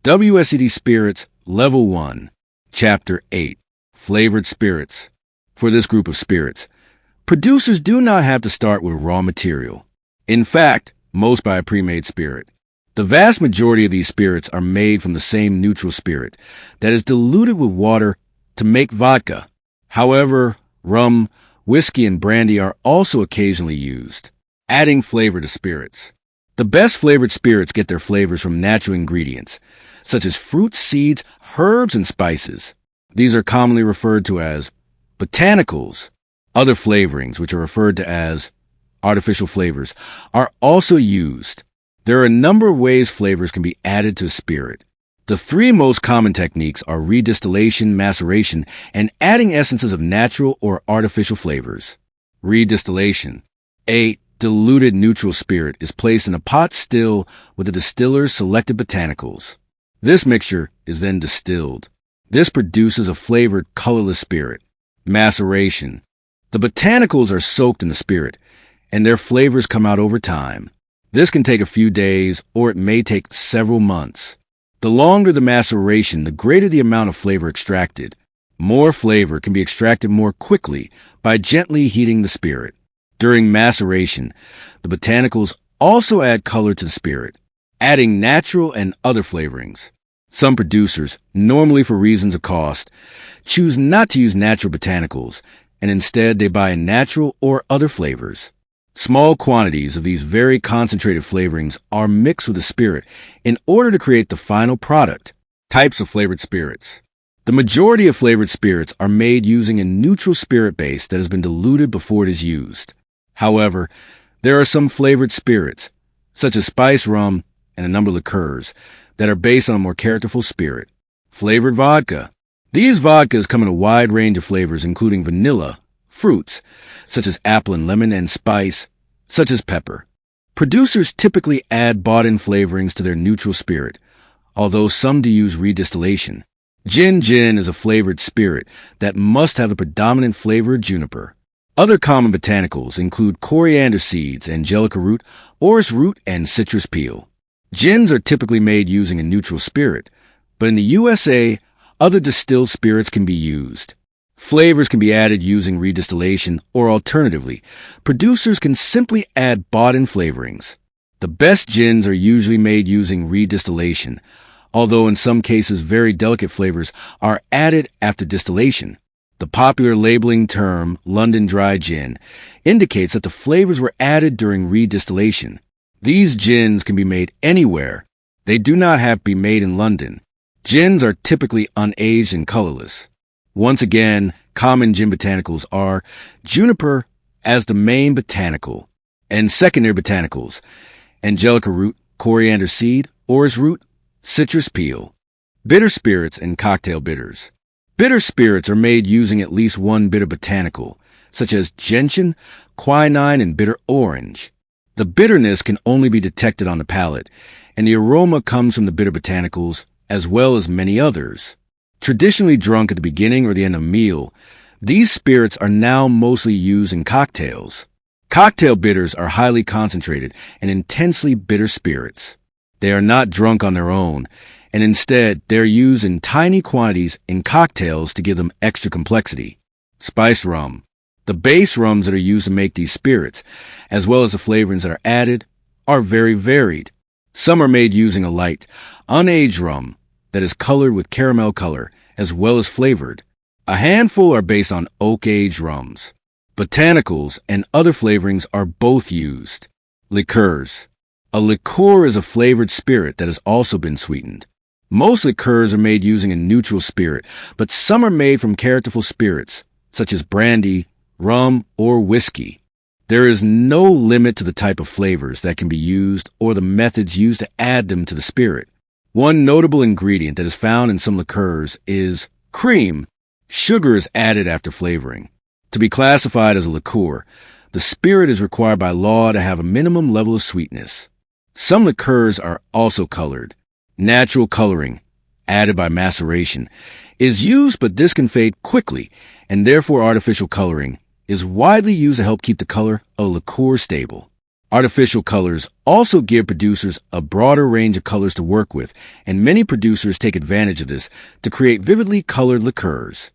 WSET Spirits Level 1, Chapter 8, Flavored Spirits. For this group of spirits, producers do not have to start with raw material. In fact, most buy a pre-made spirit. The vast majority of these spirits are made from the same neutral spirit that is diluted with water to make vodka. However, rum, whiskey, and brandy are also occasionally used, adding flavor to spirits. The best flavored spirits get their flavors from natural ingredients, such as fruits, seeds, herbs, and spices. These are commonly referred to as botanicals. Other flavorings, which are referred to as artificial flavors, are also used. There are a number of ways flavors can be added to a spirit. The three most common techniques are redistillation, maceration, and adding essences of natural or artificial flavors. Redistillation. A diluted neutral spirit is placed in a pot still with the distiller's selected botanicals. This mixture is then distilled. This produces a flavored, colorless spirit. Maceration. The botanicals are soaked in the spirit, and their flavors come out over time. This can take a few days, or it may take several months. The longer the maceration, the greater the amount of flavor extracted. More flavor can be extracted more quickly by gently heating the spirit. During maceration, the botanicals also add color to the spirit, adding natural and other flavorings. Some producers, normally for reasons of cost, choose not to use natural botanicals, and instead they buy natural or other flavors. Small quantities of these very concentrated flavorings are mixed with the spirit in order to create the final product. Types of flavored spirits. The majority of flavored spirits are made using a neutral spirit base that has been diluted before it is used. However, there are some flavored spirits, such as spice rum and a number of liqueurs, that are based on a more characterful spirit. Flavored vodka. These vodkas come in a wide range of flavors, including vanilla, fruits, such as apple and lemon, and spice, such as pepper. Producers typically add bought-in flavorings to their neutral spirit, although some do use redistillation. Gin is a flavored spirit that must have a predominant flavor of juniper. Other common botanicals include coriander seeds, angelica root, orris root, and citrus peel. Gins are typically made using a neutral spirit, but in the USA, other distilled spirits can be used. Flavors can be added using redistillation, or alternatively, producers can simply add bought-in flavorings. The best gins are usually made using redistillation, although in some cases very delicate flavors are added after distillation. The popular labeling term, London Dry Gin, indicates that the flavors were added during redistillation. These gins can be made anywhere. They do not have to be made in London. Gins are typically unaged and colorless. Once again, common gin botanicals are juniper as the main botanical, and secondary botanicals, angelica root, coriander seed, orris root, citrus peel. Bitter spirits and cocktail bitters. Bitter spirits are made using at least one bitter botanical, such as gentian, quinine, and bitter orange. The bitterness can only be detected on the palate, and the aroma comes from the bitter botanicals, as well as many others. Traditionally drunk at the beginning or the end of a meal, these spirits are now mostly used in cocktails. Cocktail bitters are highly concentrated and intensely bitter spirits. They are not drunk on their own, and instead they are used in tiny quantities in cocktails to give them extra complexity. Spice rum. The base rums that are used to make these spirits, as well as the flavorings that are added, are very varied. Some are made using a light, unaged rum that is colored with caramel color, as well as flavored. A handful are based on oak-aged rums. Botanicals and other flavorings are both used. Liqueurs. A liqueur is a flavored spirit that has also been sweetened. Most liqueurs are made using a neutral spirit, but some are made from characterful spirits, such as brandy, rum, or whiskey. There is no limit to the type of flavors that can be used or the methods used to add them to the spirit. One notable ingredient that is found in some liqueurs is cream. Sugar is added after flavoring. To be classified as a liqueur, the spirit is required by law to have a minimum level of sweetness. Some liqueurs are also colored. Natural coloring, added by maceration, is used, but this can fade quickly, and therefore artificial coloring is widely used to help keep the color of a liqueur stable. Artificial colors also give producers a broader range of colors to work with, and many producers take advantage of this to create vividly colored liqueurs.